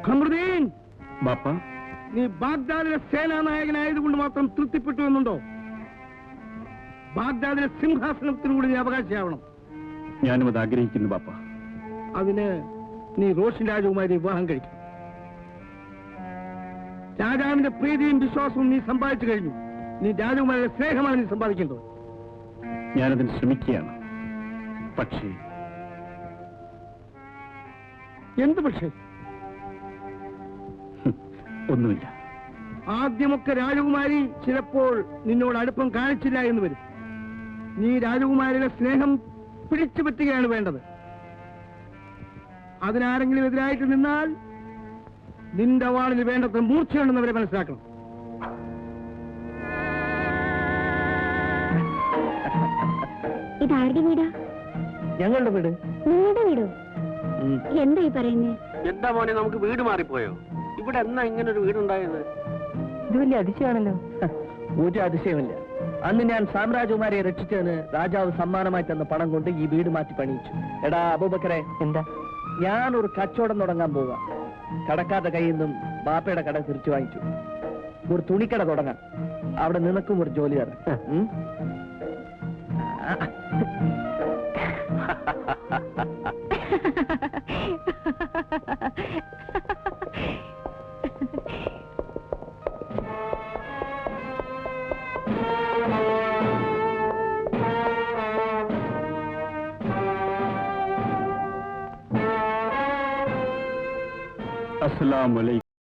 ഖമറുദ്ദീൻ ബാപ്പ, നീ ബാഗ്ദാദിലെ സേനാനായകനായതുകൊണ്ട് മാത്രം തൃപ്തിപ്പെട്ടു എന്നുണ്ടോ? ബാഗ്ദാദിലെ സിംഹാസനത്തിനുകൂടി നീ അവകാശിയാവണം. ഞാനും അത് ആഗ്രഹിക്കുന്നു ബാപ്പ. അതിന് നീ റോഷൻ രാജകുമാരി വിവാഹം കഴിക്കും. രാജാവിന്റെ പ്രീതിയും വിശ്വാസവും നീ സമ്പാദിച്ചു കഴിഞ്ഞു. നീ രാജകുമാരിയുടെ സ്നേഹമാണ് നീ സമ്പാദിക്കേണ്ടത്. ഞാനതിന് ശ്രമിക്കുകയാണ്. പക്ഷേ എന്ത് പക്ഷേ? ഒന്നുമില്ല. ആദ്യമൊക്കെ രാജകുമാരി ചിലപ്പോൾ നിന്നോട് അടുപ്പം കാണിച്ചില്ല എന്ന് വരും. നീ രാജകുമാരിയുടെ സ്നേഹം പിടിച്ചു പറ്റുകയാണ് വേണ്ടത്. അതിനാരെങ്കിലും എതിരായിട്ട് നിന്നാൽ നിന്റെ വാളിന് വേണ്ടത്ര മൂർച്ചയുണ്ടെന്നവരെ മനസ്സിലാക്കണം. ഇതാരുടെ വീടാ? ഞങ്ങളുടെ വീട്. നിങ്ങളുടെ വീടോ? എന്താ ഈ പറയുന്നേ? എന്താ മോനെ, നമുക്ക് വീട് മാറിപ്പോയോ? ഇവിടെ എന്നാ ഇങ്ങനെ ഒരു വീടുണ്ടായത്? ഇത് വലിയ അതിശയമാണല്ലോ. ഒരു അതിശയമില്ല. അന്ന് ഞാൻ സാമ്രാജകുമാരിയെ രക്ഷിച്ചതിന് രാജാവ് സമ്മാനമായി തന്ന പണം കൊണ്ട് ഈ വീട് മാറ്റി പണിയിച്ചു. എടാ അബൂബക്കറെ, എന്താ? ഞാനൊരു കച്ചവടം തുടങ്ങാൻ പോവുക. കടക്കാരുടെ കയ്യിൽ നിന്നും ബാപ്പയുടെ കട തിരിച്ചു വാങ്ങിച്ചു. ഒരു തുണിക്കട തുടങ്ങാം. അവിടെ നിനക്കും ഒരു ജോലി തരാം. അസ്സലാമു അലൈക്കും.